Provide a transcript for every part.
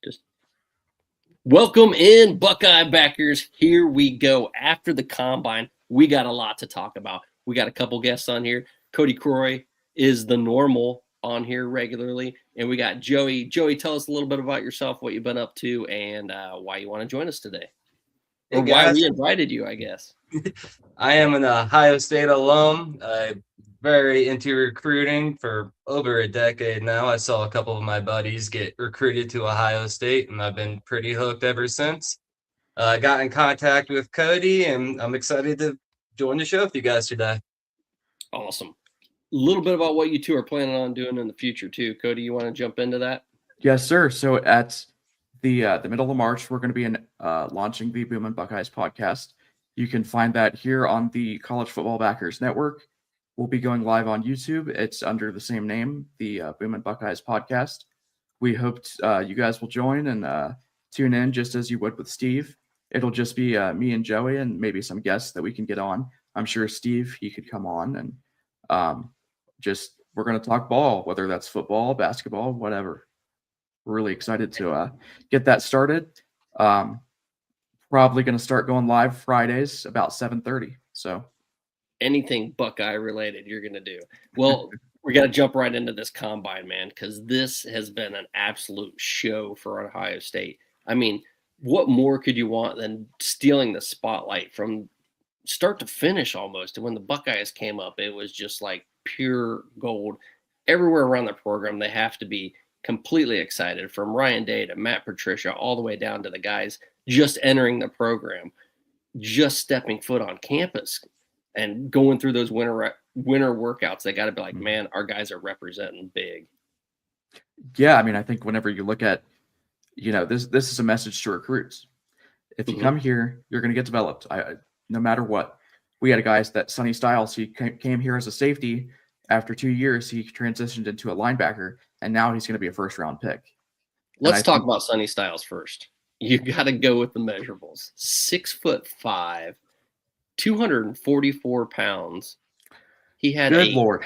Just welcome in, Buckeye Backers. Here we go. After the combine, we got a lot to talk about. We got a couple guests on here. Cody Croy is the normal on here regularly. And we got Joey. Joey, tell us a little bit about yourself, what you've been up to, and why you want to join us today. Hey, or guys. Why we invited you, I guess. I am an Ohio State alum. Very into recruiting for over a decade now. I saw a couple of my buddies get recruited to Ohio State, and I've been pretty hooked ever since. I got in contact with Cody, and I'm excited to join the show with you guys today. Awesome. A little bit about what you two are planning on doing in the future, too. Cody, you want to jump into that? Yes, sir. So at the middle of March, we're going to be launching the Boomin' Buckeyes podcast. You can find that here on the College Football Backers Network. We'll be going live on YouTube. It's under the same name, the Boomin' Buckeyes podcast. We hope you guys will join and tune in just as you would with Steve. It'll just be me and Joey and maybe some guests that we can get on. I'm sure Steve, he could come on and we're going to talk ball, whether that's football, basketball, whatever. We're really excited to get that started. Probably going to start going live Fridays about 7:30. So anything Buckeye related you're going to do. Well, we got to jump right into this combine, man, because this has been an absolute show for Ohio State. I mean, what more could you want than stealing the spotlight from start to finish almost? And when the Buckeyes came up, it was just like pure gold. Everywhere around the program, they have to be completely excited, from Ryan Day to Matt Patricia, all the way down to the guys just entering the program, just stepping foot on campus and going through those winter workouts. They got to be like, man, our guys are representing big. Yeah, I mean, I think whenever you look at, this is a message to recruits. If you come here, you're going to get developed. No matter what. We had guys that Sonny Styles, he came here as a safety. After 2 years, he transitioned into a linebacker, and now he's going to be a first-round pick. Let's talk about Sonny Styles first. You got to go with the measurables. 6'5", 244 pounds. He had Good Lord.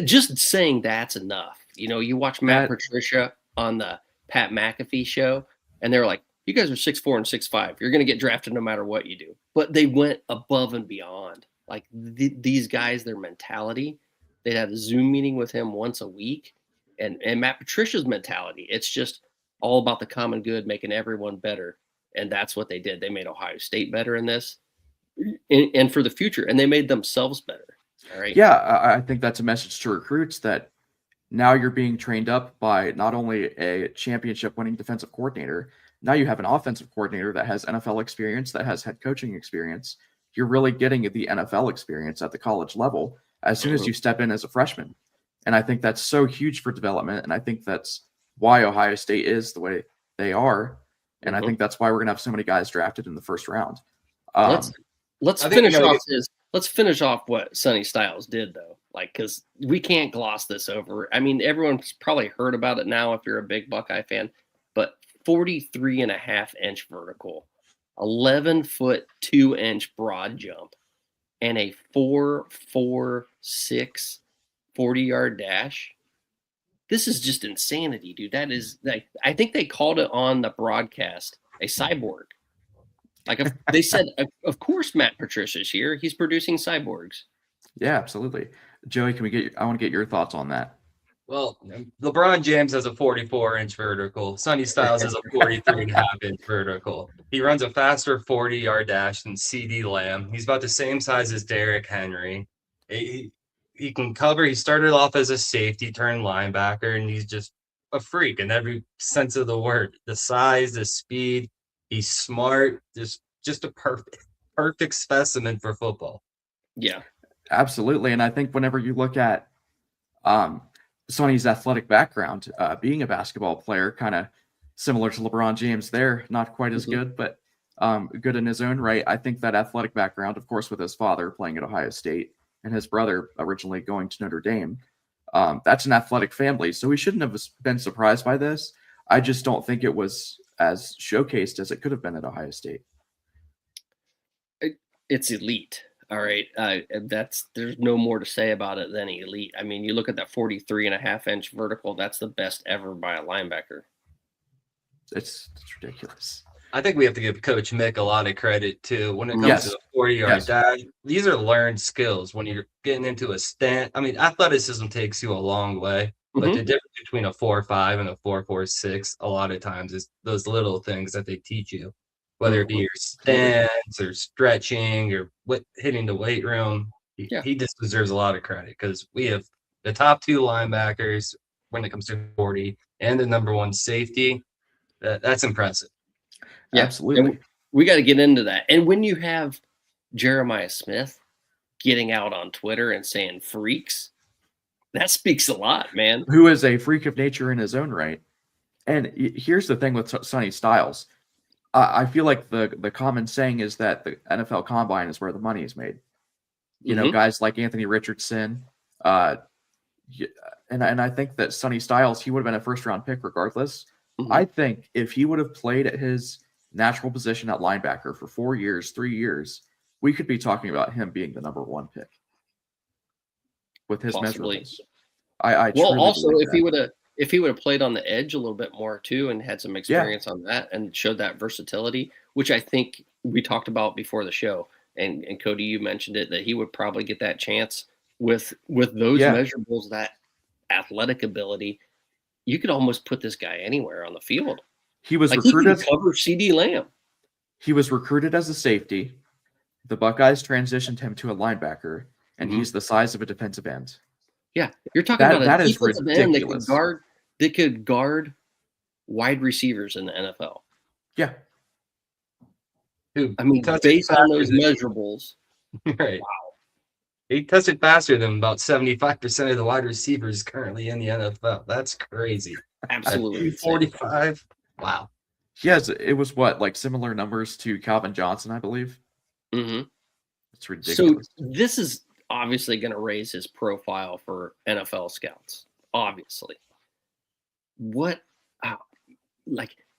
Just saying that's enough. You watch Matt Patricia on the Pat McAfee show, and they're like, you guys are 6'4" and 6'5". You're going to get drafted no matter what you do. But they went above and beyond. Like these guys, their mentality, they'd have a Zoom meeting with him once a week. And Matt Patricia's mentality, it's just all about the common good, making everyone better. And that's what they did. They made Ohio State better in this and for the future. And they made themselves better. All right. Yeah, I think that's a message to recruits that now you're being trained up by not only a championship winning defensive coordinator, now you have an offensive coordinator that has NFL experience, that has head coaching experience. You're really getting the NFL experience at the college level as soon as you step in as a freshman. And I think that's so huge for development. And I think that's why Ohio State is the way they are. And I think that's why we're going to have so many guys drafted in the first round. Let's finish off what Sonny Styles did, though. Like, because we can't gloss this over. I mean, everyone's probably heard about it now if you're a big Buckeye fan, but 43.5-inch vertical, 11-foot 2-inch broad jump, and a 4.46 40-yard dash. This is just insanity, dude. That is like, I think they called it on the broadcast a cyborg. Like they said, of course, Matt Patricia's here. He's producing cyborgs. Yeah, absolutely. Joey, I want to get your thoughts on that. Well, LeBron James has a 44-inch vertical. Sonny Styles has a 43.5-inch vertical. He runs a faster 40-yard dash than CeeDee Lamb. He's about the same size as Derrick Henry. He can cover. He started off as a safety turned linebacker, and he's just a freak in every sense of the word. The size, the speed. He's smart. Just a perfect specimen for football. Yeah, absolutely. And I think whenever you look at Sonny's athletic background, being a basketball player, kind of similar to LeBron James there, not quite as good, but good in his own right. I think that athletic background, of course, with his father playing at Ohio State and his brother originally going to Notre Dame, that's an athletic family. So we shouldn't have been surprised by this. I just don't think it was as showcased as it could have been at Ohio State. It's elite. All right. There's no more to say about it than elite. I mean, you look at that 43.5-inch vertical, that's the best ever by a linebacker. It's ridiculous. I think we have to give Coach Mick a lot of credit too when it comes Yes. to the 40-yard dash. These are learned skills when you're getting into a stand. I mean, athleticism takes you a long way, but the difference between a 4.5 and a 4.46 a lot of times is those little things that they teach you, whether it be your stance or stretching or hitting the weight room. He just deserves a lot of credit because we have the top 2 linebackers when it comes to 40 and the number 1 safety. That's impressive. Yeah, absolutely. And we got to get into that. And when you have Jeremiah Smith getting out on Twitter and saying freaks, that speaks a lot, man. Who is a freak of nature in his own right. And here's the thing with Sonny Styles. I feel like the common saying is that the NFL Combine is where the money is made. You know, guys like Anthony Richardson. And I think that Sonny Styles, he would have been a first-round pick regardless. I think if he would have played at his natural position at linebacker for 4 years, 3 years, we could be talking about him being the number 1 pick with his measurables. I well, also that. if he would have played on the edge a little bit more too and had some experience on that and showed that versatility, which I think we talked about before the show, and Cody, you mentioned it, that he would probably get that chance with those measurables, that athletic ability. You could almost put this guy anywhere on the field. He was recruited to cover CD Lamb. He was recruited as a safety. The Buckeyes transitioned him to a linebacker, and he's the size of a defensive end. Yeah, you're talking about that a is defensive end that could guard wide receivers in the NFL. Yeah. I mean, based on those measurables, right? Wow. He tested faster than about 75% of the wide receivers currently in the NFL. That's crazy. Absolutely. 45. Wow. It was like similar numbers to Calvin Johnson, I believe. It's ridiculous. So this is obviously going to raise his profile for NFL scouts. Obviously.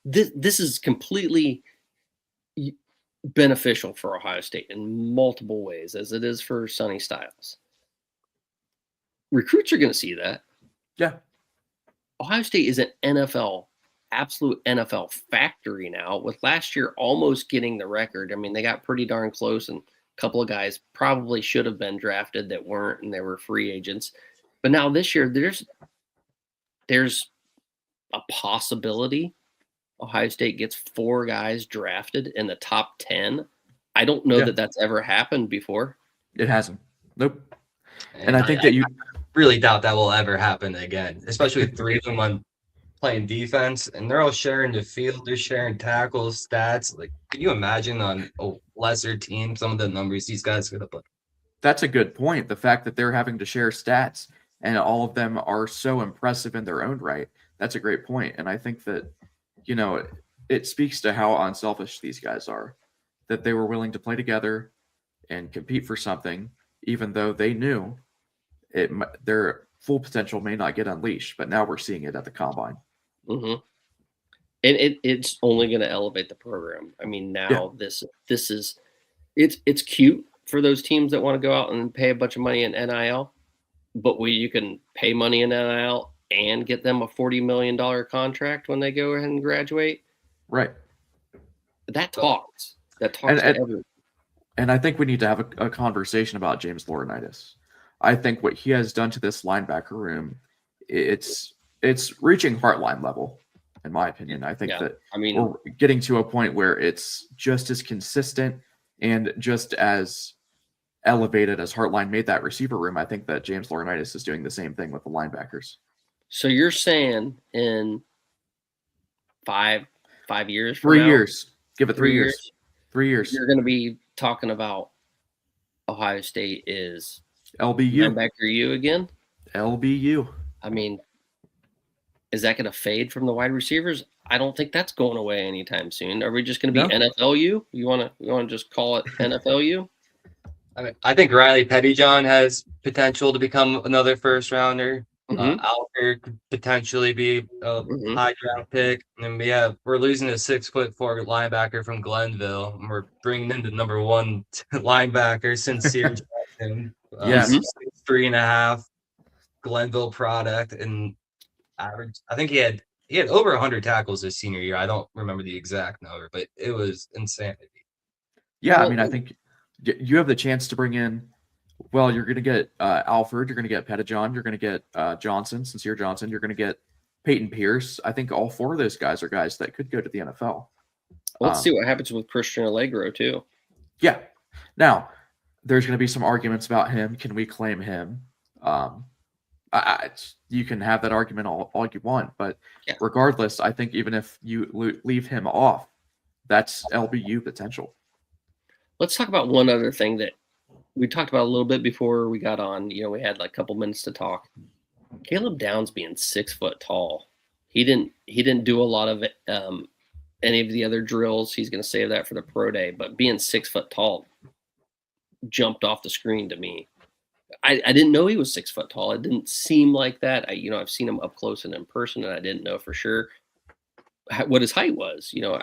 This is completely beneficial for Ohio State in multiple ways, as it is for Sonny Styles. Recruits are going to see that. Yeah. Ohio State is an absolute NFL factory now, with last year almost getting the record. I mean, they got pretty darn close, and a couple of guys probably should have been drafted that weren't, and they were free agents. But now this year, there's a possibility Ohio State gets 4 guys drafted in the top 10. I don't know that that's ever happened before. It hasn't. Nope. And I think that you really doubt that will ever happen again, especially with 3 of them on playing defense, and they're all sharing the field. They're sharing tackles, stats. Like, can you imagine on a lesser team some of the numbers these guys could have put? That's a good point. The fact that they're having to share stats and all of them are so impressive in their own right. That's a great point. And I think that, it speaks to how unselfish these guys are, that they were willing to play together and compete for something, even though they knew their full potential may not get unleashed. But now we're seeing it at the Combine. And it's only going to elevate the program. I mean, now this is it's cute for those teams that want to go out and pay a bunch of money in NIL, but you can pay money in NIL and get them a $40 million contract when they go ahead and graduate. Right. That talks. To everyone. And I think we need to have a conversation about James Laurinaitis. I think what he has done to this linebacker room, it's reaching Heartline level, in my opinion. I think we're getting to a point where it's just as consistent and just as elevated as Heartline made that receiver room. I think that James Laurinaitis is doing the same thing with the linebackers. So you're saying in 5 years from 3 now, years. Give it 3 years. 3 years. You're going to be talking about Ohio State is LBU. Linebacker U again? LBU. I mean, is that going to fade from the wide receivers? I don't think that's going away anytime soon. Are we just going to be NFLU? You want to just call it NFLU? I think Riley Pettyjohn has potential to become another first rounder. Alker could potentially be a high draft pick. And we're losing a 6'4" linebacker from Glenville. And we're bringing in the number 1 linebacker, Sincere Jackson. 3.5 Glenville product and average. I think he had he had over 100 tackles his senior year. I don't remember the exact number, but it was insanity. Yeah, I mean, I think you have the chance to bring in. Well, you're going to get Alford, you're going to get Pettijohn, you're going to get Johnson, Sincere Johnson, you're going to get Peyton Pierce. I think all 4 of those guys are guys that could go to the NFL. Let's see what happens with Christian Allegro too. Yeah. Now, there's going to be some arguments about him. Can we claim him? You can have that argument all you want, but regardless, I think even if you leave him off, that's LBU potential. Let's talk about one other thing that we talked about a little bit before we got on. We had like a couple minutes to talk. Caleb Downs being 6 foot tall. He didn't do a lot of any of the other drills. He's going to save that for the pro day, but being 6 foot tall jumped off the screen to me. I didn't know he was 6 foot tall. It didn't seem like that. I've seen him up close and in person, and I didn't know for sure what his height was. I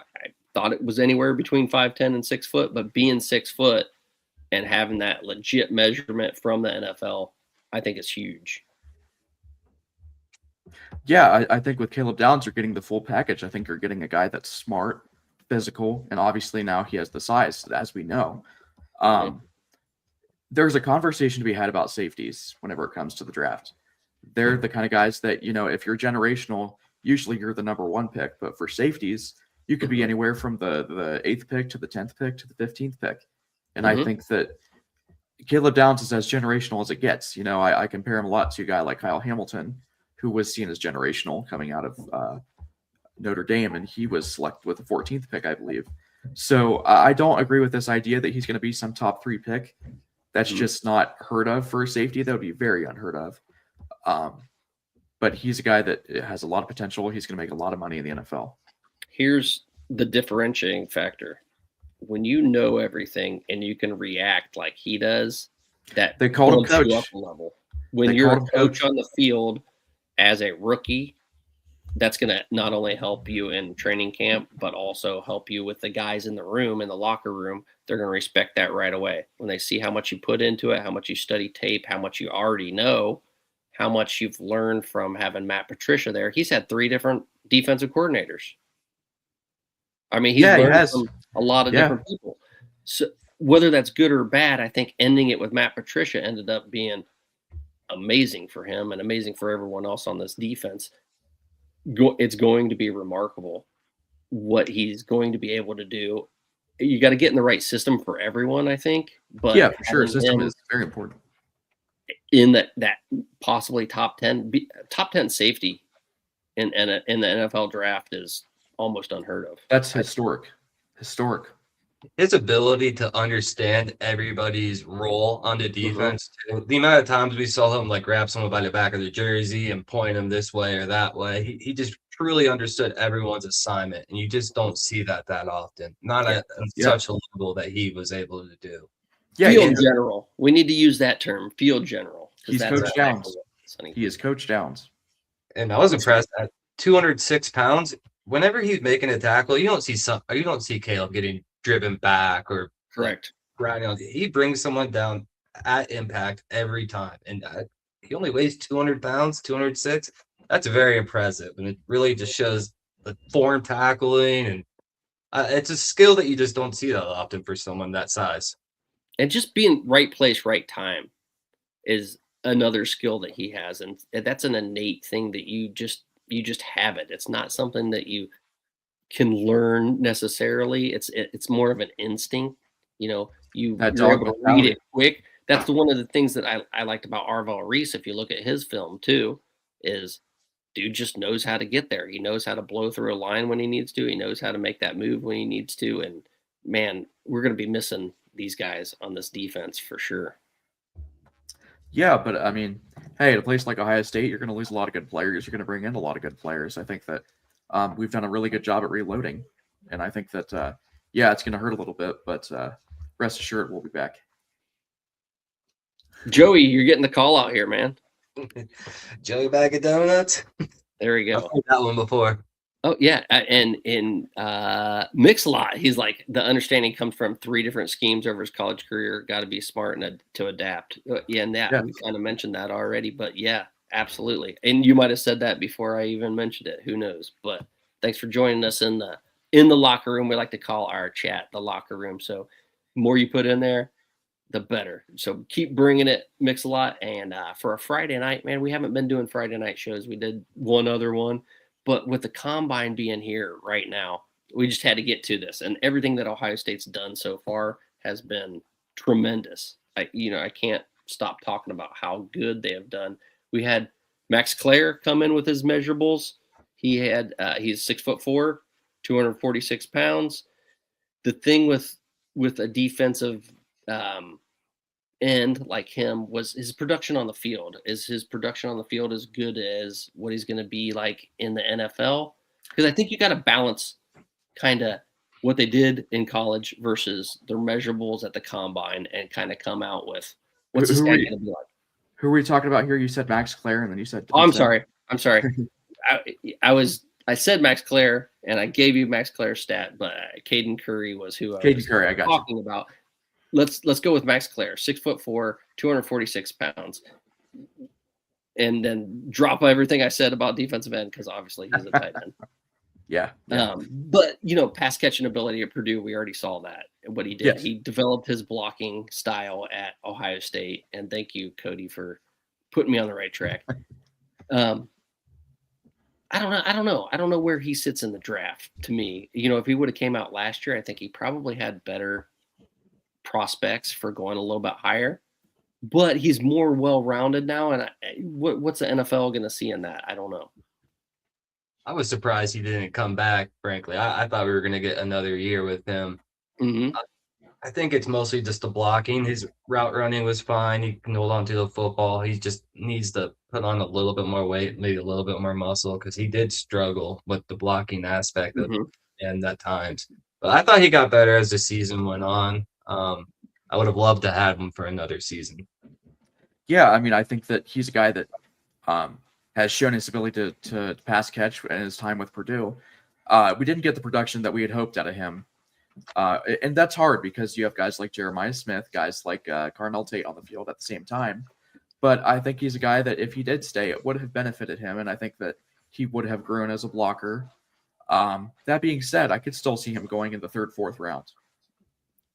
thought it was anywhere between 5'10" and 6 foot, but being 6 foot and having that legit measurement from the NFL, I think is huge. Yeah, I think with Caleb Downs, you're getting the full package. I think you're getting a guy that's smart, physical, and obviously now he has the size, as we know. There's a conversation to be had about safeties whenever it comes to the draft. They're the kind of guys that, if you're generational, usually you're the number 1 pick. But for safeties, you could be anywhere from the 8th pick to the 10th pick to the 15th pick. And I think that Caleb Downs is as generational as it gets. I compare him a lot to a guy like Kyle Hamilton, who was seen as generational coming out of Notre Dame, and he was selected with the 14th pick, I believe. So I don't agree with this idea that he's going to be some top 3 pick. That's just not heard of for a safety. That would be very unheard of. But he's a guy that has a lot of potential. He's going to make a lot of money in the NFL. Here's the differentiating factor. When you know everything and you can react like he does, that they call him coach. You up a level. When you're a coach on the field as a rookie, that's going to not only help you in training camp, but also help you with the guys in the room, in the locker room. They're going to respect that right away. When they see how much you put into it, how much you study tape, how much you already know, how much you've learned from having Matt Patricia there. He's had 3 different defensive coordinators. I mean, he's learned from a lot of different people. So whether that's good or bad, I think ending it with Matt Patricia ended up being amazing for him and amazing for everyone else on this defense. It's going to be remarkable what he's going to be able to do. You got to get in the right system for everyone, I think. But yeah, for sure. System is very important. In that possibly top 10 safety in the NFL draft is almost unheard of. That's historic. His ability to understand everybody's role on the defense. The amount of times we saw him grab someone by the back of the jersey and point him this way or that way. He just truly understood everyone's assignment, and you just don't see that often. Not at such a level that he was able to do. Yeah, field general. We need to use that term, field general. He's Coach Downs. He is Coach Downs. And I was impressed at 206 pounds. Whenever he's making a tackle, you don't see Caleb getting driven back or correct. He brings someone down at impact every time, and he only weighs 200 pounds, 206. That's very impressive, and it really just shows the form tackling, and it's a skill that you just don't see that often for someone that size. And just being right place, right time is another skill that he has, and that's an innate thing that you just have it. It's not something that you can learn necessarily. It's more of an instinct. You're able to read it quick. That's one of the things that I liked about Arvell Reese. If you look at his film too, is dude just knows how to get there. He knows how to blow through a line when he needs to. He knows how to make that move when he needs to. And man, we're going to be missing these guys on this defense for sure. Yeah, but I mean, hey, at a place like Ohio State, you're going to lose a lot of good players. You're going to bring in a lot of good players. I think that we've done a really good job at reloading. And I think that, it's going to hurt a little bit, but rest assured we'll be back. Joey, you're getting the call out here, man. Joey Bag of Donuts. There we go. I've heard that one before. Oh, yeah. And in Mix-a-Lot, he's like, the understanding comes from 3 different schemes over his college career. Got to be smart and to adapt. We kind of mentioned that already. But, yeah, Absolutely. And you might have said that before I even mentioned it. Who knows? But thanks for joining us in the locker room. We like to call our chat the locker room. So the more you put in there, the better. So keep bringing it, Mix-a-Lot. And for a Friday night, man, we haven't been doing Friday night shows. We did one other one. But with the Combine being here right now, we just had to get to this. And everything that Ohio State's done so far has been tremendous. I can't stop talking about how good they have done. We had Max Clare come in with his measurables. He's 6'4", 246 pounds. The thing with a defensive end like him was his production on the field. Is his production on the field as good as what he's going to be like in the NFL? Because I think you got to balance kind of what they did in college versus their measurables at the Combine and kind of come out with what's this guy going to be like. Who were we talking about here? You said Max Clare, and then you said. Oh, I'm sorry. I said Max Clare, and I gave you Max Clare's stat, but Caden Curry was who I was talking about. Let's go with Max Clare, 6'4", 246 pounds, and then drop everything I said about defensive end because obviously he's a tight end. Yeah. But pass catching ability at Purdue, we already saw that. What he did, yes. He developed his blocking style at Ohio State, and thank you, Cody, for putting me on the right track. I don't know where he sits in the draft. To me, if he would have came out last year, I think he probably had better prospects for going a little bit higher. But he's more well-rounded now, and what's the NFL going to see in that? I don't know. I was surprised he didn't come back, frankly. I thought we were going to get another year with him. Mm-hmm. I think it's mostly just the blocking. His route running was fine. He can hold on to the football. He just needs to put on a little bit more weight, maybe a little bit more muscle, because he did struggle with the blocking aspect of it and at times. But I thought he got better as the season went on. I would have loved to have him for another season. Yeah, I mean, I think that he's a guy that has shown his ability to pass catch in his time with Purdue. We didn't get the production that we had hoped out of him. And that's hard because you have guys like Jeremiah Smith, guys like Carnell Tate on the field at the same time. But I think he's a guy that if he did stay, it would have benefited him. And I think that he would have grown as a blocker. That being said, I could still see him going in the third, fourth round.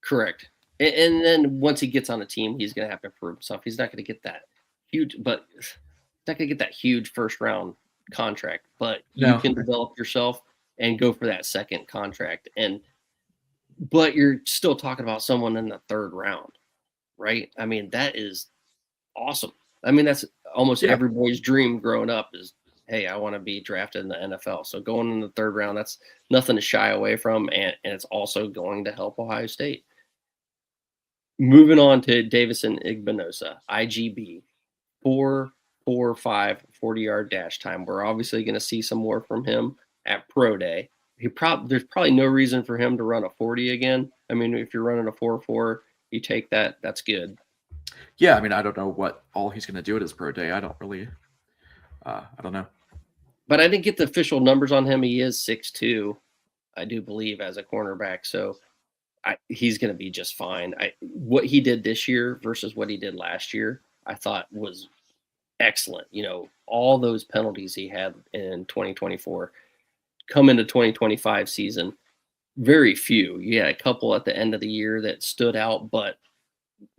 Correct. And then once he gets on a team, he's going to have to prove himself. He's not going to get that huge first round contract, but you can develop yourself and go for that second contract. But you're still talking about someone in the third round, right? I mean, that is awesome. I mean, that's almost every boy's dream growing up is, hey, I want to be drafted in the NFL. So going in the third round, that's nothing to shy away from, and it's also going to help Ohio State. Moving on to Davison Igbinosun, IGB, 4.45 40-yard dash time. We're obviously going to see some more from him at Pro Day. There's probably no reason for him to run a 40 again. I mean, if you're running a 4.4, you take that. That's good. Yeah, I mean, I don't know what all he's going to do at his Pro Day. I don't know. But I didn't get the official numbers on him. He is 6'2", I do believe, as a cornerback. So he's going to be just fine. What he did this year versus what he did last year, I thought was excellent. All those penalties he had in 2024 come into 2025 season, very few. Yeah, a couple at the end of the year that stood out, but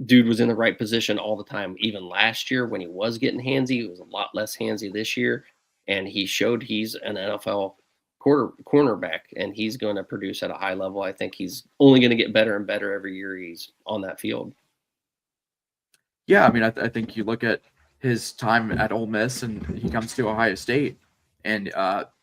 dude was in the right position all the time. Even last year when he was getting handsy, he was a lot less handsy this year, and he showed he's an NFL cornerback, and he's going to produce at a high level. I think he's only going to get better and better every year he's on that field. Yeah, I mean, I think you look at his time at Ole Miss, and he comes to Ohio State, and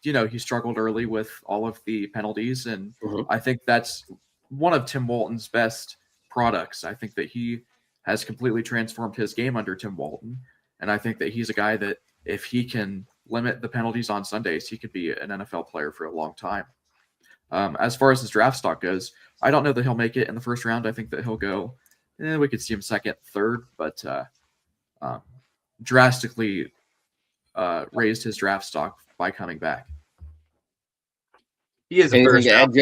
he struggled early with all of the penalties, and I think that's one of Tim Walton's best products. I think that he has completely transformed his game under Tim Walton, and I think that he's a guy that if he can limit the penalties on Sundays, he could be an NFL player for a long time. As far as his draft stock goes, I don't know that he'll make it in the first round. I think that he'll go, we could see him second, third, but drastically raised his draft stock by coming back. He is a first round.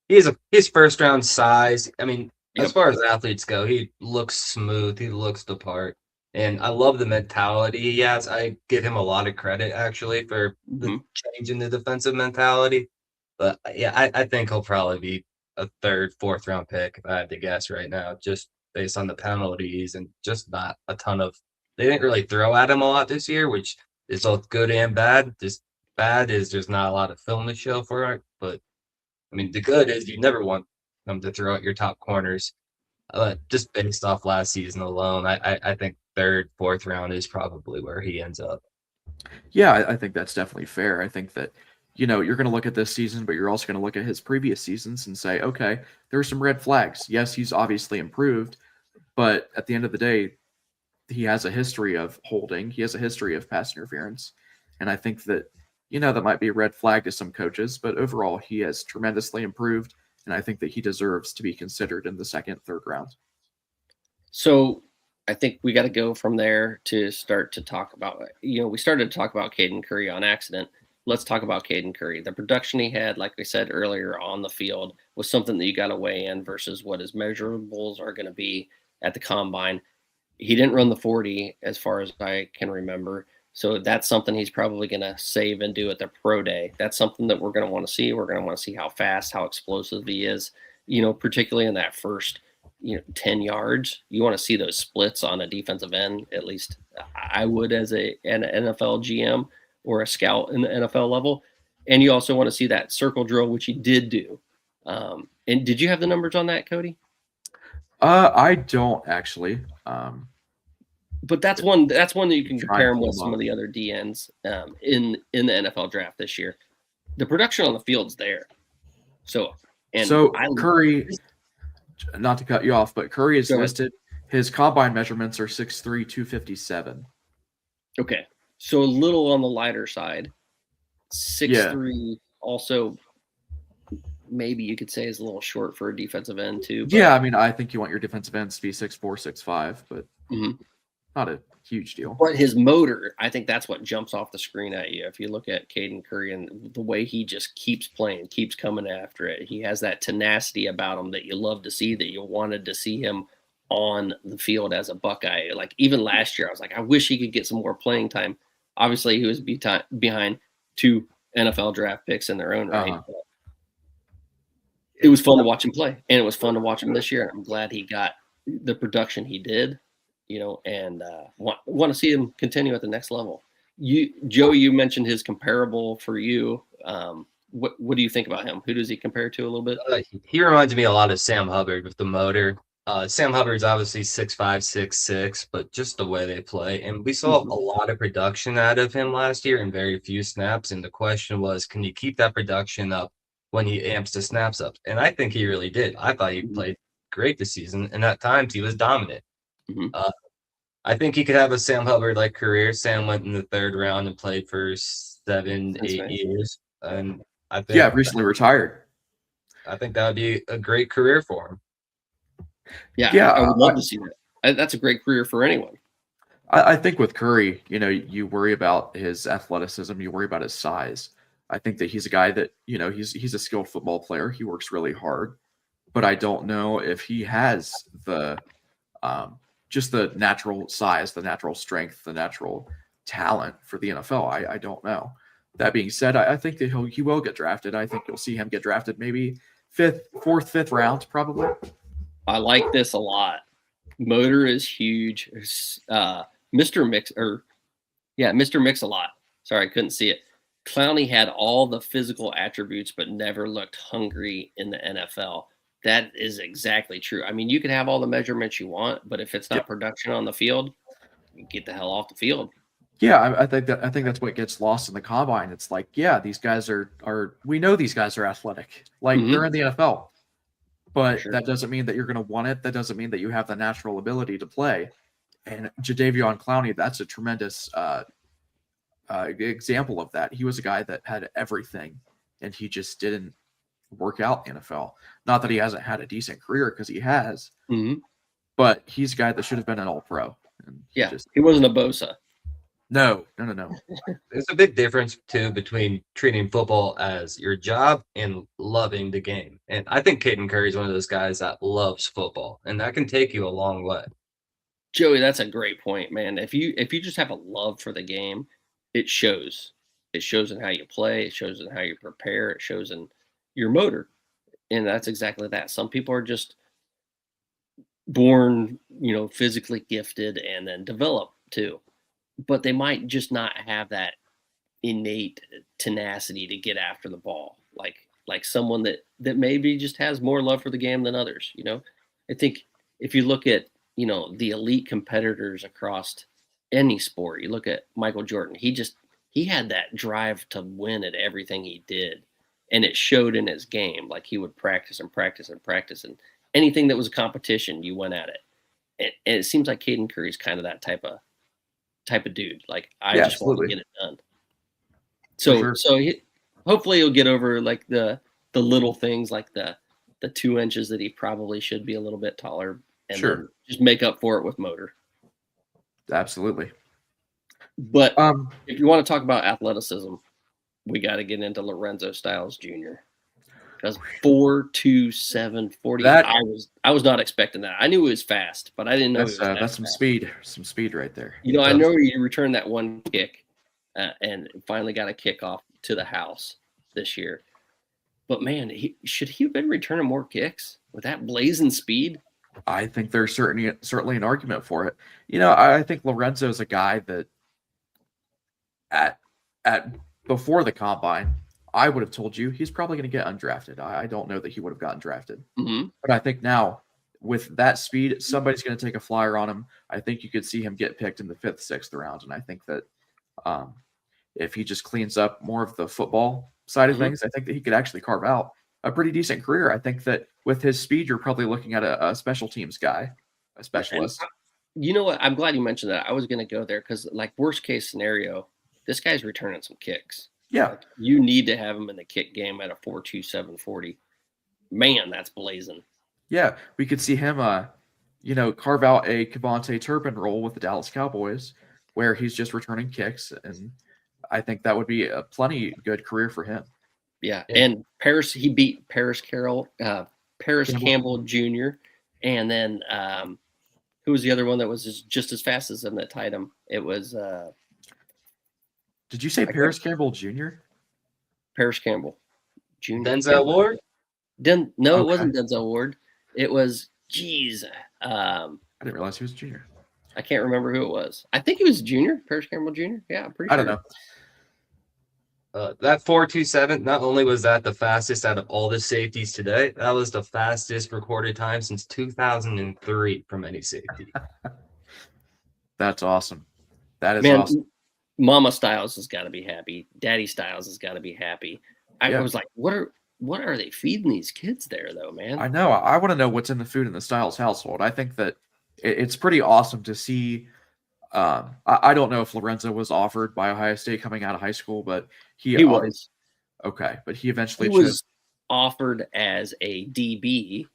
His first round size. I mean, as far as athletes go, he looks smooth. He looks the part. And I love the mentality he has. I give him a lot of credit, actually, for the change in the defensive mentality. But, yeah, I think he'll probably be a third, fourth round pick, if I had to guess right now, just based on the penalties and just not a ton of – they didn't really throw at him a lot this year, which is both good and bad. Just bad is there's not a lot of film to show for it. But, I mean, the good is you never want them to throw at your top corners. Just based off last season alone, I think third, fourth round is probably where he ends up. Yeah, I think that's definitely fair. I think that, you're going to look at this season, but you're also going to look at his previous seasons and say, okay, there are some red flags. Yes, he's obviously improved, but at the end of the day, he has a history of holding. He has a history of pass interference. And I think that, that might be a red flag to some coaches, but overall, he has tremendously improved. And I think that he deserves to be considered in the second, third round. So I think we got to go from there to start to talk about, we started to talk about Kayden Curry on accident. Let's talk about Kayden Curry. The production he had, like we said earlier on the field, was something that you got to weigh in versus what his measurables are going to be at the combine. He didn't run the 40 as far as I can remember. So that's something he's probably going to save and do at the pro day. That's something that we're going to want to see. We're going to want to see how fast, how explosive he is, particularly in that first, 10 yards. You want to see those splits on a defensive end. At least I would as an NFL GM or a scout in the NFL level. And you also want to see that circle drill, which he did do. And did you have the numbers on that, Cody? I don't actually. But that's one that you can compare him with some of the other DNs in the NFL draft this year. The production on the field's there. So Curry, not to cut you off, but Curry is listed. His combine measurements are 6'3", 257. Okay. So a little on the lighter side. 6'3", also maybe you could say is a little short for a defensive end too. But... Yeah, I mean, I think you want your defensive ends to be 6'4", 6'5", but not a huge deal. But his motor, I think that's what jumps off the screen at you. If you look at Kayden Curry and the way he just keeps playing, keeps coming after it, he has that tenacity about him that you love to see, that you wanted to see him on the field as a Buckeye. Like even last year, I was like, I wish he could get some more playing time. Obviously, he was behind two NFL draft picks in their own right. But it was fun to watch him play, and it was fun to watch him this year. I'm glad he got the production he did, and want to see him continue at the next level. Joey, you mentioned his comparable for you. What do you think about him? Who does he compare to a little bit? He reminds me a lot of Sam Hubbard with the motor. Sam Hubbard's obviously 6'5", 6'6", but just the way they play. And we saw a lot of production out of him last year in very few snaps. And the question was, can you keep that production up when he amps the snaps up? And I think he really did. I thought he played great this season. And at times he was dominant. I think he could have a Sam Hubbard-like career. Sam went in the third round and played for 8 years. And I think recently retired. I think that would be a great career for him. Yeah, I would love to see that. That's a great career for anyone. I think with Curry, you worry about his athleticism, you worry about his size. I think that he's a guy that, he's a skilled football player. He works really hard, but I don't know if he has the just the natural size, the natural strength, the natural talent for the NFL. I don't know. That being said, I think that he will get drafted. I think you'll see him get drafted maybe fourth, fifth round, probably. I like this a lot. Motor is huge. Mr. Mix-a-Lot. Sorry, I couldn't see it. Clowney had all the physical attributes, but never looked hungry in the NFL. That is exactly true. I mean, you can have all the measurements you want, but if it's not production on the field, you get the hell off the field. Yeah, I think that's what gets lost in the combine. It's like, these guys are we know these guys are athletic. Like they're in the NFL. But that doesn't mean that you're going to want it. That doesn't mean that you have the natural ability to play. And Jadeveon Clowney, that's a tremendous example of that. He was a guy that had everything, and he just didn't work out in the NFL. Not that he hasn't had a decent career, because he has. But he's a guy that should have been an All-Pro. He wasn't a Bosa. No. There's a big difference, too, between treating football as your job and loving the game. And I think Kayden Curry is one of those guys that loves football, and that can take you a long way. Joey, that's a great point, man. If you just have a love for the game, it shows. It shows in how you play. It shows in how you prepare. It shows in your motor, and that's exactly that. Some people are just born, physically gifted and then develop too, but they might just not have that innate tenacity to get after the ball, like someone that maybe just has more love for the game than others. I think if you look at the elite competitors across any sport, you look at Michael Jordan. He had that drive to win at everything he did, and it showed in his game. Like, he would practice and practice and practice, and anything that was a competition, you went at it. And it seems like Kayden Curry's kind of that type of dude. Like, I just want to get it done. So hopefully he'll get over like the little things, like the 2 inches that he probably should be a little bit taller, and then just make up for it with motor. Absolutely. But if you want to talk about athleticism, we got to get into Lorenzo Styles Jr. Because 4.27 40. I was not expecting that. I knew he was fast, but I didn't know that's some speed right there. I know he returned that one kick and finally got a kickoff to the house this year. But man, should he have been returning more kicks with that blazing speed? I think there's certainly an argument for it. I think Lorenzo's a guy that at before the combine, I would have told you he's probably going to get undrafted. I don't know that he would have gotten drafted. Mm-hmm. But I think now, with that speed, somebody's going to take a flyer on him. I think you could see him get picked in the 5th, 6th round. And I think that if he just cleans up more of the football side of things, I think that he could actually carve out a pretty decent career. I think that with his speed, you're probably looking at a special teams guy, a specialist. And you know what? I'm glad you mentioned that. I was going to go there because, like, worst case scenario, this guy's returning some kicks. Yeah. Like, you need to have him in the kick game at a 4.27 40. Man, that's blazing. Yeah, we could see him, carve out a Kevontae Turpin role with the Dallas Cowboys, where he's just returning kicks, and I think that would be a plenty good career for him. Yeah, and he beat Paris Campbell Jr., and then who was the other one that was just as fast as him that tied him? It was. Did you say Paris Campbell Jr.? Paris Campbell Jr. Denzel Ward? It wasn't Denzel Ward. It was, I didn't realize he was junior. I can't remember who it was. I think he was junior, Paris Campbell Jr. Yeah, I'm pretty sure. I don't know. That 4.27, not only was that the fastest out of all the safeties today, that was the fastest recorded time since 2003 from any safety. That's awesome. That is awesome. Mama Styles has got to be happy. Daddy Styles has got to be happy. I was like, what are they feeding these kids there, though, man? I know. I want to know what's in the food in the Styles household. I think that it's pretty awesome to see. I don't know if Lorenzo was offered by Ohio State coming out of high school, but he was. Okay, but he eventually was offered as a DB,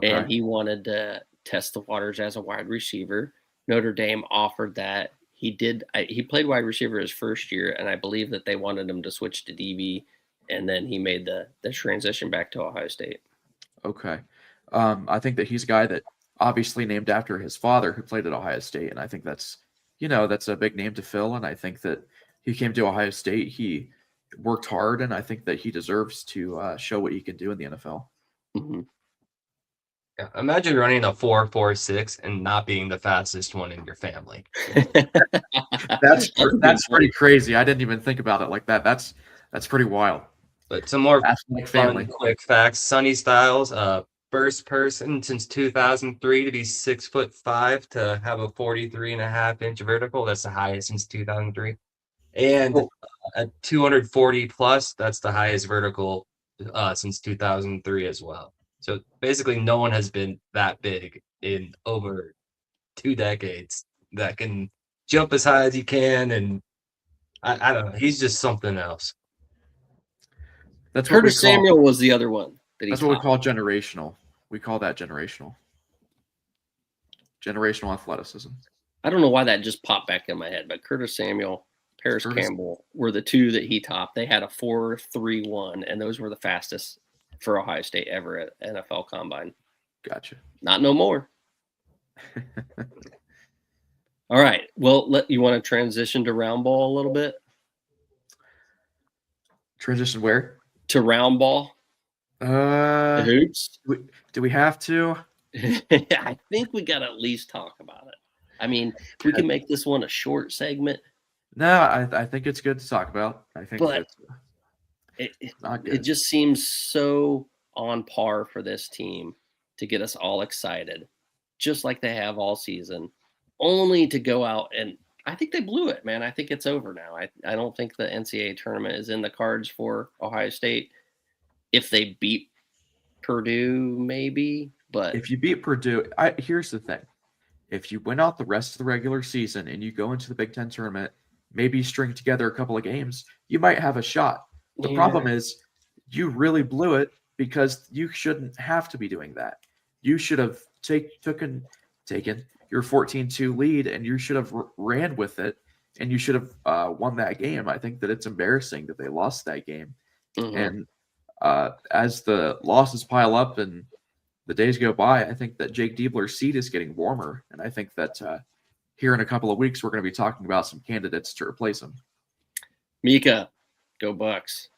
and he wanted to test the waters as a wide receiver. Notre Dame offered that. He did. He played wide receiver his first year, and I believe that they wanted him to switch to DB, and then he made the transition back to Ohio State. Okay, I think that he's a guy that obviously named after his father who played at Ohio State, and I think that's a big name to fill. And I think that he came to Ohio State, he worked hard, and I think that he deserves to show what he can do in the NFL. Mm-hmm. Yeah, imagine running a 4.46 and not being the fastest one in your family. That's pretty crazy. I didn't even think about it like that. That's pretty wild. But some more fun, quick facts. Sonny Styles, first person since 2003 to be 6'5" to have a 43.5-inch vertical. That's the highest since 2003. And at 240 plus, that's the highest vertical since 2003 as well. So basically, no one has been that big in over 2 decades that can jump as high as he can. And I don't know. He's just something else. That's Curtis Samuel was the other one. That's what we call generational. We call that generational. Generational athleticism. I don't know why that just popped back in my head, but Curtis Samuel, Paris Campbell were the two that he topped. They had a 4.31, and those were the fastest for Ohio State ever at NFL Combine. Gotcha. Not no more. All right. Well, you want to transition to round ball a little bit? Transition where? To round ball? The hoops? Do we have to? I think we got to at least talk about it. I mean, we can make this one a short segment. No, I think it's good to talk about. I think it just seems so on par for this team to get us all excited, just like they have all season, only to go out and I think they blew it, man. I think it's over now. I don't think the NCAA tournament is in the cards for Ohio State. If they beat Purdue, maybe, but if you beat Purdue, here's the thing. If you win out the rest of the regular season and you go into the Big Ten tournament, maybe string together a couple of games, you might have a shot. The problem is you really blew it because you shouldn't have to be doing that. You should have taken your 14-2 lead and you should have ran with it and you should have won that game. I think that it's embarrassing that they lost that game. Mm-hmm. And as the losses pile up and the days go by, I think that Jake Diebler's seat is getting warmer. And I think that here in a couple of weeks, we're going to be talking about some candidates to replace him. Mika, go Bucks.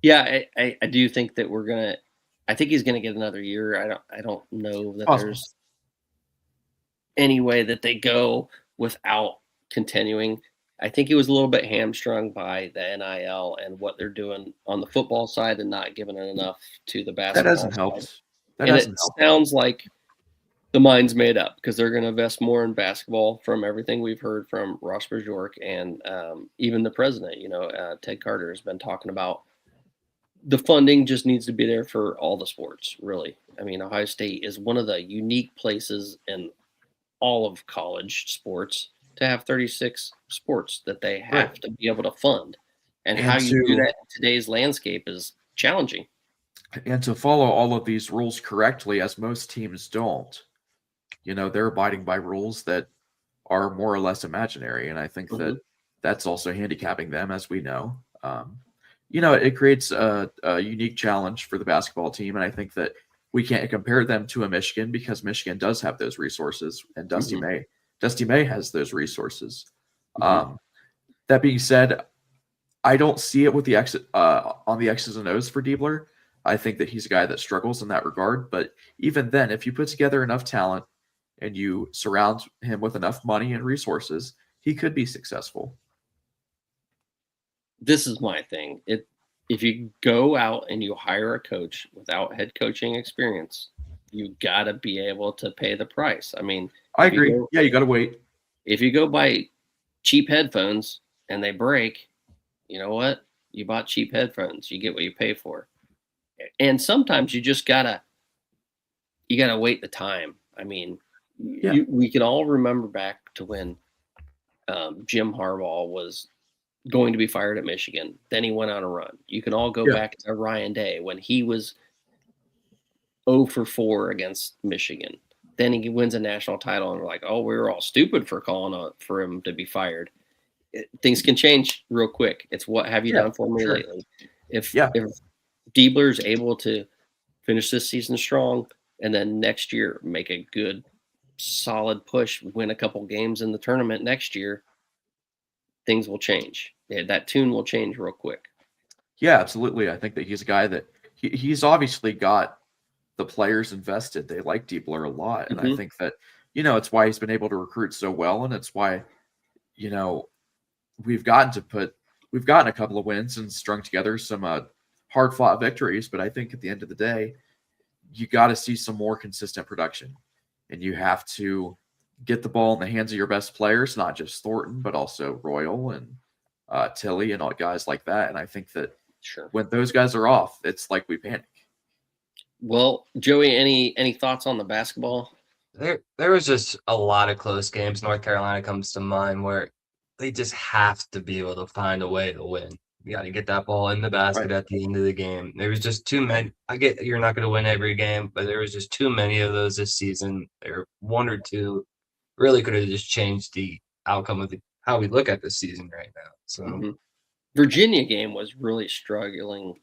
Yeah, I do think that I think he's going to get another year. I don't know that there's any way that they go without continuing. I think he was a little bit hamstrung by the NIL and what they're doing on the football side and not giving it enough to the basketball. That hasn't helped. Sounds like the mind's made up because they're going to invest more in basketball from everything we've heard from Ross Bjork and even the president. Ted Carter has been talking about the funding just needs to be there for all the sports, really. I mean, Ohio State is one of the unique places in all of college sports to have 36 sports that they have to be able to fund. And how you do that in today's landscape is challenging. And to follow all of these rules correctly, as most teams don't, they're abiding by rules that are more or less imaginary. And I think that that's also handicapping them, as we know. It creates a unique challenge for the basketball team. And I think that we can't compare them to a Michigan because Michigan does have those resources and Dusty May has those resources. That being said, I don't see it with the on the X's and O's for Diebler. I think that he's a guy that struggles in that regard. But even then, if you put together enough talent and you surround him with enough money and resources, he could be successful. This is my thing. If you go out and you hire a coach without head coaching experience, you got to be able to pay the price. I mean, I agree. You got to wait. If you go buy cheap headphones and they break, you know what? You bought cheap headphones. You get what you pay for. And sometimes you just gotta wait the time. I mean, we can all remember back to when Jim Harbaugh was going to be fired at Michigan. Then he went on a run. You can all go back to Ryan Day when he was 0 for 4 against Michigan. Then he wins a national title, and we're like, oh, we were all stupid for calling for him to be fired. Things can change real quick. It's what have you done for me lately? If Diebler's able to finish this season strong and then next year make a good, solid push, win a couple games in the tournament next year, things will change. That tune will change real quick. Yeah, absolutely. I think that he's a guy that he's obviously got the players invested. They like Diebler a lot. And I think that, it's why he's been able to recruit so well. And it's why, we've gotten a couple of wins and strung together some hard fought victories. But I think at the end of the day, you got to see some more consistent production and you have to get the ball in the hands of your best players, not just Thornton, but also Royal and Tilly and all guys like that. And I think that when those guys are off, it's like we panic. Well, Joey, any thoughts on the basketball? There was just a lot of close games. North Carolina comes to mind where they just have to be able to find a way to win. You got to get that ball in the basket at the end of the game. There was just too many. I get you're not going to win every game, but there was just too many of those this season. There one or two really could have just changed the outcome of how we look at this season right now. So Virginia game was really struggling,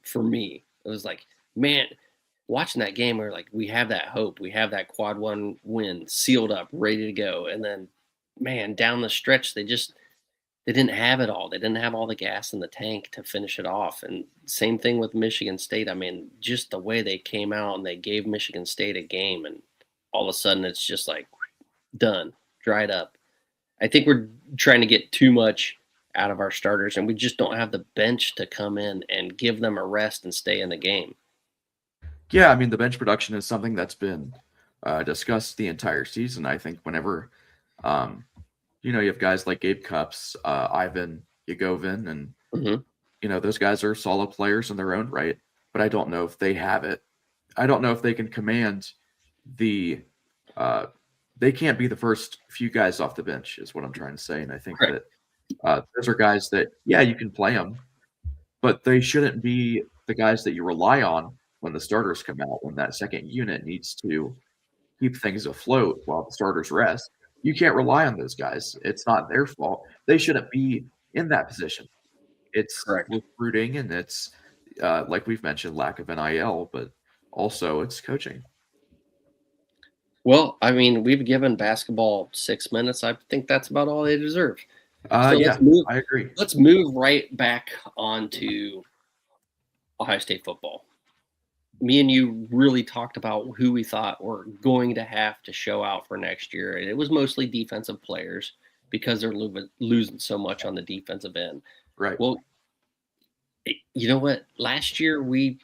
for me. It was like, man, watching that game, we're like, we have that hope. We have that quad one win sealed up, ready to go. And then, man, down the stretch, they didn't have it all. They didn't have all the gas in the tank to finish it off. And same thing with Michigan State. I mean, just the way they came out and they gave Michigan State a game, and all of a sudden it's just like done, dried up. I think we're trying to get too much out of our starters, and we just don't have the bench to come in and give them a rest and stay in the game. Yeah, I mean, the bench production is something that's been discussed the entire season. I think whenever, you have guys like Gabe Cups, Ivan Yagovin, and, those guys are solid players in their own right, but I don't know if they have it. I don't know if they can command they can't be the first few guys off the bench is what I'm trying to say. And I think that those are guys that, you can play them, but they shouldn't be the guys that you rely on when the starters come out, when that second unit needs to keep things afloat while the starters rest. You can't rely on those guys. It's not their fault. They shouldn't be in that position. It's recruiting, and it's, like we've mentioned, lack of NIL, but also it's coaching. Well, I mean, we've given basketball 6 minutes. I think that's about all they deserve. I agree. Let's move right back onto Ohio State football. Me and you really talked about who we thought were going to have to show out for next year. And it was mostly defensive players because they're losing so much on the defensive end. Right. Well, you know what? Last year we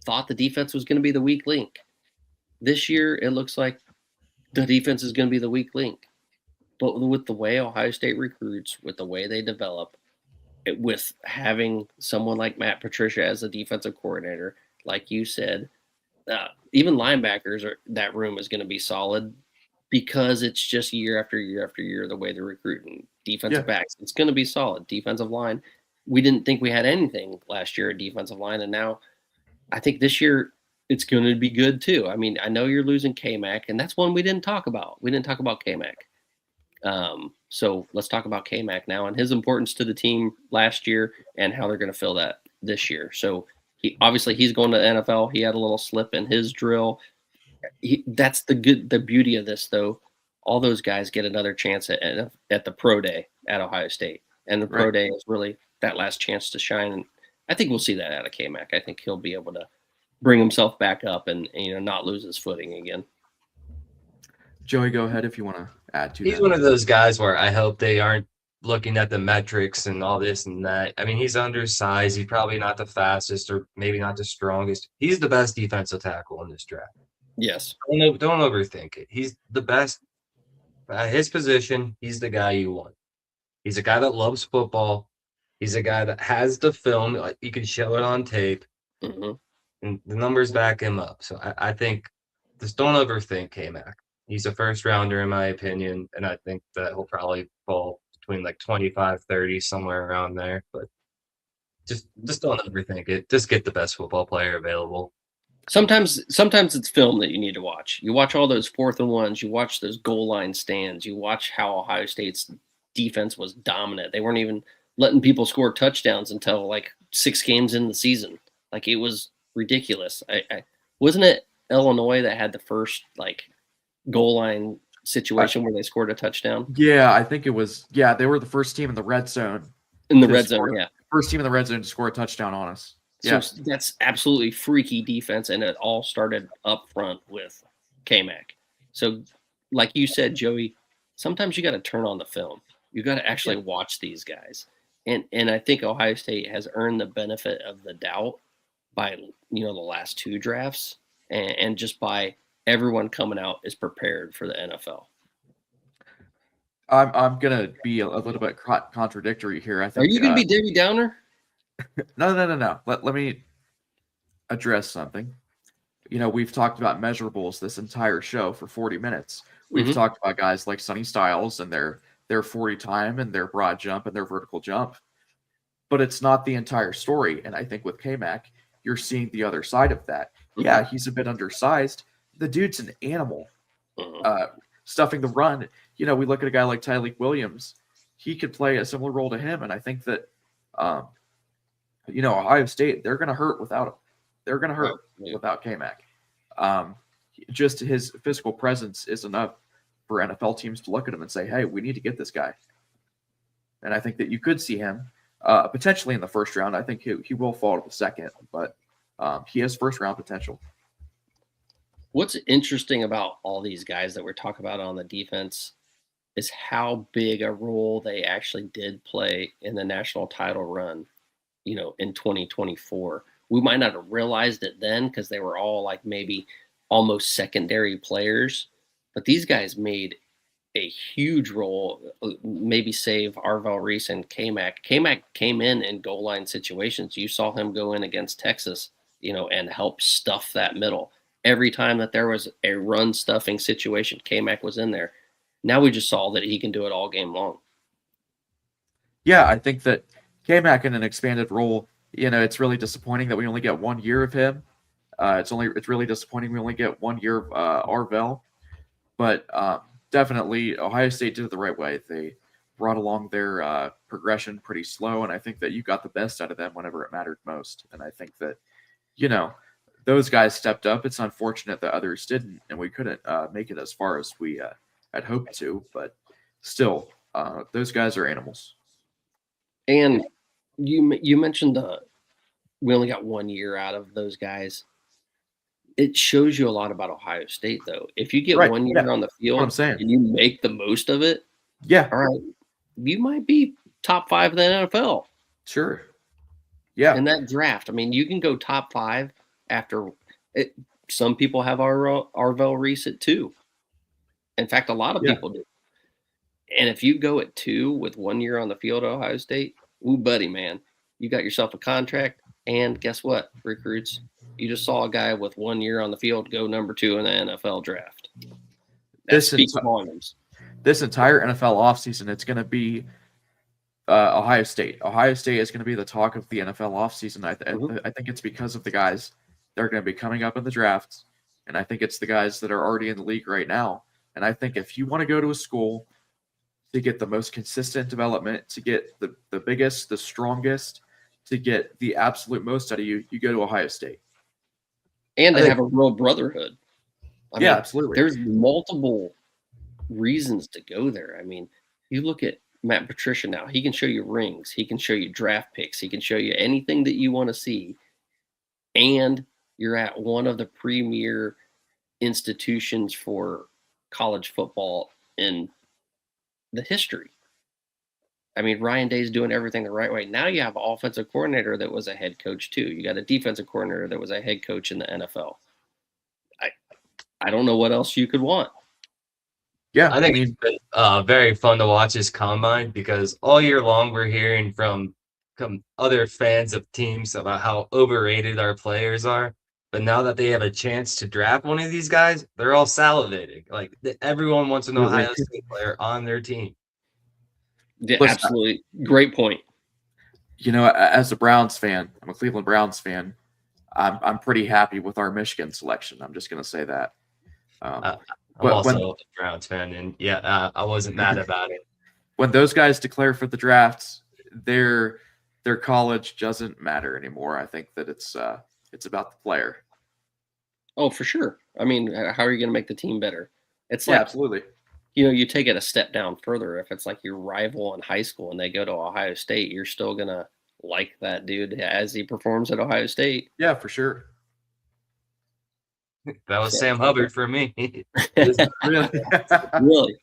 thought the defense was going to be the weak link. This year it looks like the defense is going to be the weak link. But with the way Ohio State recruits, with the way they develop, with having someone like Matt Patricia as a defensive coordinator, like you said, even linebackers, that room is going to be solid because it's just year after year after year the way they're recruiting. Defensive backs, it's going to be solid. Defensive line, we didn't think we had anything last year at defensive line, and now I think this year it's going to be good too. I mean, I know you're losing K-Mac, and that's one we didn't talk about. We didn't talk about K-Mac. So let's talk about K-Mac now and his importance to the team last year and how they're going to fill that this year. So he's going to the NFL. He had a little slip in his drill. That's the beauty of this, though. All those guys get another chance at the pro day at Ohio State, and the pro day is really that last chance to shine. And I think we'll see that out of K-Mac. I think he'll be able to bring himself back up and not lose his footing again. Joey, go ahead if you want to add to that. He's one of those guys where I hope they aren't looking at the metrics and all this and that. I mean, he's undersized. He's probably not the fastest or maybe not the strongest. He's the best defensive tackle in this draft. Yes. Don't overthink it. He's the best at his position. He's the guy you want. He's a guy that loves football. He's a guy that has the film. Like, you can show it on tape. Mm-hmm. And the numbers back him up. So I think just don't overthink K-Mac. He's a first rounder in my opinion, and I think that he'll probably fall between like 25, 30, somewhere around there. But just don't overthink it. Just get the best football player available. Sometimes it's film that you need to watch. You watch all those 4th and 1s. You watch those goal line stands. You watch how Ohio State's defense was dominant. They weren't even letting people score touchdowns until like 6 games in the season. Like, it was ridiculous. I wasn't it Illinois that had the first like goal line situation where they scored a touchdown? Yeah, I think it was. Yeah, they were the first team in the red zone. First team in the red zone to score a touchdown on us. So that's absolutely freaky defense, and it all started up front with K-Mac. So, like you said, Joey, sometimes you got to turn on the film. You got to actually watch these guys, and I think Ohio State has earned the benefit of the doubt by the last 2 drafts, and just by everyone coming out is prepared for the NFL. I'm gonna be a little bit contradictory here. I think. Are you gonna be Debbie Downer? No. Let me address something. We've talked about measurables this entire show for 40 minutes. We've talked about guys like Sonny Styles and their 40 time and their broad jump and their vertical jump, but it's not the entire story. And I think with K-Mac, you're seeing the other side of that. Yeah, he's a bit undersized. The dude's an animal. Stuffing the run. We look at a guy like Tyleik Williams. He could play a similar role to him, and I think that Ohio State, they're going to hurt without him. They're going to hurt without K-Mac. just his physical presence is enough for NFL teams to look at him and say, hey, we need to get this guy. And I think that you could see him potentially in the first round. I think he will fall to the second, but he has first round potential. What's interesting about all these guys that we're talking about on the defense is how big a role they actually did play in the national title run, in 2024. We might not have realized it then because they were all like maybe almost secondary players, but these guys made a huge role, maybe save Arvell, Reese, and K-Mac. K-Mac came in goal line situations. You saw him go in against Texas, and help stuff that middle. Every time that there was a run stuffing situation, K-Mac was in there. Now we just saw that he can do it all game long. Yeah, I think that K-Mac in an expanded role, it's really disappointing that we only get 1 year of him. It's really disappointing we only get 1 year of Arvell. But definitely Ohio State did it the right way. They brought along their progression pretty slow, and I think that you got the best out of them whenever it mattered most. And I think that, those guys stepped up. It's unfortunate that others didn't, and we couldn't make it as far as we had hoped to. But still, those guys are animals. And you mentioned we only got 1 year out of those guys. It shows you a lot about Ohio State, though. If you get 1 year on the field and you make the most of it, all right, you might be top 5 in the NFL. Sure. Yeah. In that draft, I mean, you can go top 5 after it. Some people have Arvell Reese at 2. In fact, a lot of people do. And if you go at 2 with 1 year on the field at Ohio State, ooh, buddy, man, you got yourself a contract. And guess what, recruits? You just saw a guy with 1 year on the field go number 2 in the NFL draft. That speaks volumes. This entire NFL offseason, it's going to be Ohio State. Ohio State is going to be the talk of the NFL offseason. I think it's because of the guys that are going to be coming up in the drafts, and I think it's the guys that are already in the league right now. And I think if you want to go to a school to get the most consistent development, to get the biggest, the strongest, to get the absolute most out of you, you go to Ohio State. And to have a real brotherhood. I mean, absolutely. There's multiple reasons to go there. I mean, you look at Matt Patricia now. He can show you rings. He can show you draft picks. He can show you anything that you want to see. And you're at one of the premier institutions for college football in the history. I mean, Ryan Day's doing everything the right way. Now you have an offensive coordinator that was a head coach too. You got a defensive coordinator that was a head coach in the NFL. I don't know what else you could want. Yeah, I think it's been very fun to watch this combine because all year long we're hearing from other fans of teams about how overrated our players are. But now that they have a chance to draft one of these guys, they're all salivating. Like everyone wants an Ohio State player on their team. Yeah, absolutely. Great point. As a Browns fan, I'm a Cleveland Browns fan. I'm pretty happy with our Michigan selection. I'm just going to say that. I'm also a Browns fan, and I wasn't mad about it. When those guys declare for the drafts, their college doesn't matter anymore. I think that it's about the player. Oh, for sure. I mean, how are you going to make the team better? It's like, absolutely. You take it a step down further. If it's like your rival in high school and they go to Ohio State, you're still going to like that dude as he performs at Ohio State. Yeah, for sure. That was Sam Hubbard for me. Really?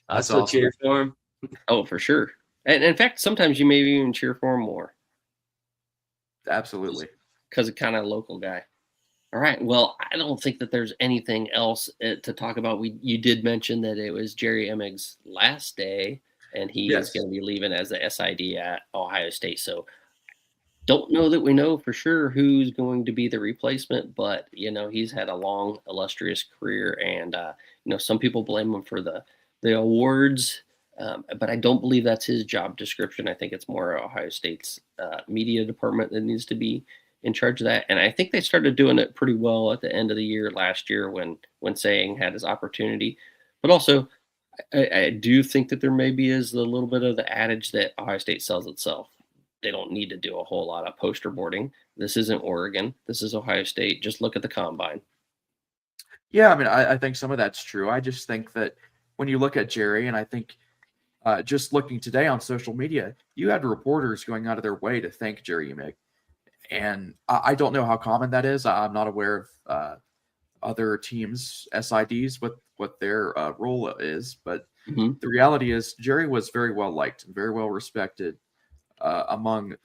I still cheer for him. Oh, for sure. And in fact, sometimes you maybe even cheer for him more. Absolutely. Because of kind of a local guy. All right. Well, I don't think that there's anything else to talk about. You did mention that it was Jerry Emmig's last day, and he is going to be leaving as the SID at Ohio State. So don't know that we know for sure who's going to be the replacement, but, he's had a long, illustrious career, and, some people blame him for the awards, but I don't believe that's his job description. I think it's more Ohio State's media department that needs to be in charge of that. And I think they started doing it pretty well at the end of the year last year when Saying had his opportunity. But also, I do think that there maybe is a little bit of the adage that Ohio State sells itself. They don't need to do a whole lot of poster boarding. This isn't Oregon. This is Ohio State. Just look at the combine. Yeah, I mean, I think some of that's true. I just think that when you look at Jerry, and I think just looking today on social media, you had reporters going out of their way to thank Jerry Mick. And I don't know how common that is. I'm not aware of other teams' SIDs, what their role is. But the reality is Jerry was very well liked and very well respected among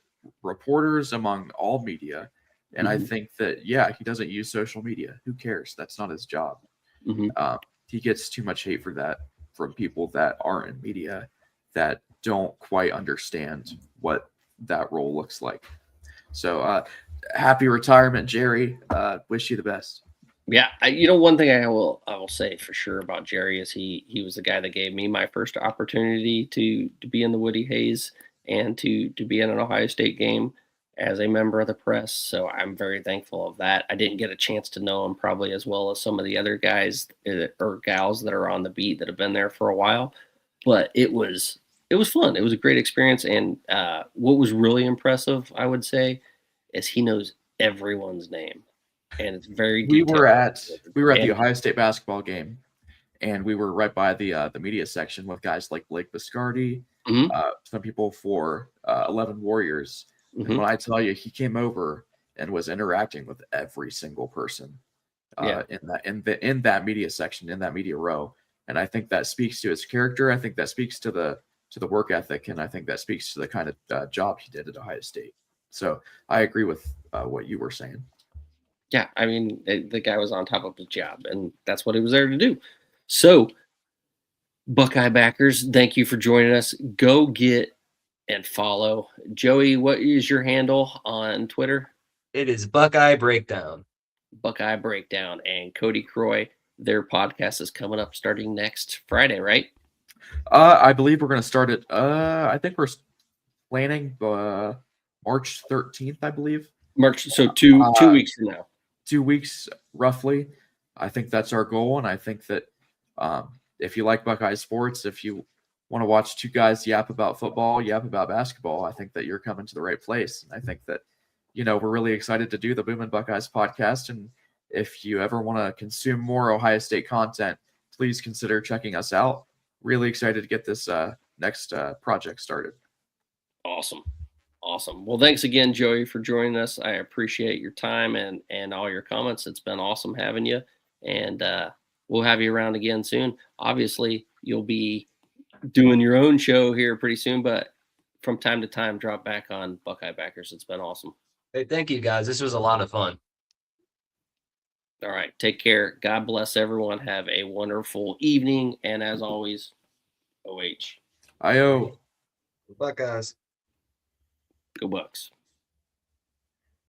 reporters, among all media. And I think that, yeah, he doesn't use social media. Who cares? That's not his job. He gets too much hate for that from people that aren't in media that don't quite understand what that role looks like. So happy retirement, Jerry. Wish you the best. Yeah, one thing I will say for sure about Jerry is he was the guy that gave me my first opportunity to be in the Woody Hayes and to be in an Ohio State game as a member of the press. So I'm very thankful of that. I didn't get a chance to know him probably as well as some of the other guys or gals that are on the beat that have been there for a while, but it was fun. It was a great experience. And what was really impressive, I would say, is he knows everyone's name. And it's very we were at detailed. the Ohio State basketball game, and we were right by the media section with guys like Blake Biscardi, some people for 11 Warriors. And when I tell you, he came over and was interacting with every single person in that media section, in that media row. And I think that speaks to his character. I think that speaks to the work ethic, and I think that speaks to the kind of job he did at Ohio State. So I agree with what you were saying. Yeah, I mean, the guy was on top of his job, and that's what he was there to do. So, Buckeye Backers, thank you for joining us. Go get and follow. Joey, what is your handle on Twitter? It is Buckeye Breakdown. Buckeye Breakdown. And Cody, Croy, their podcast is coming up starting next Friday, right? I believe we're going to start it. I think we're planning March 13th, I believe. March, so two weeks from now. 2 weeks, roughly. I think that's our goal, and I think that if you like Buckeye sports, if you want to watch two guys yap about football, yap about basketball, I think that you're coming to the right place. And I think that, we're really excited to do the Boomin' Buckeyes podcast, and if you ever want to consume more Ohio State content, please consider checking us out. Really excited to get this next project started. Awesome. Well, thanks again, Joey, for joining us. I appreciate your time and all your comments. It's been awesome having you, and we'll have you around again soon. Obviously, you'll be doing your own show here pretty soon, but from time to time, drop back on Buckeye Backers. It's been awesome. Hey, thank you, guys. This was a lot of fun. All right. Take care. God bless everyone. Have a wonderful evening. And as always, OH. IO. Buckeyes. Go Bucks.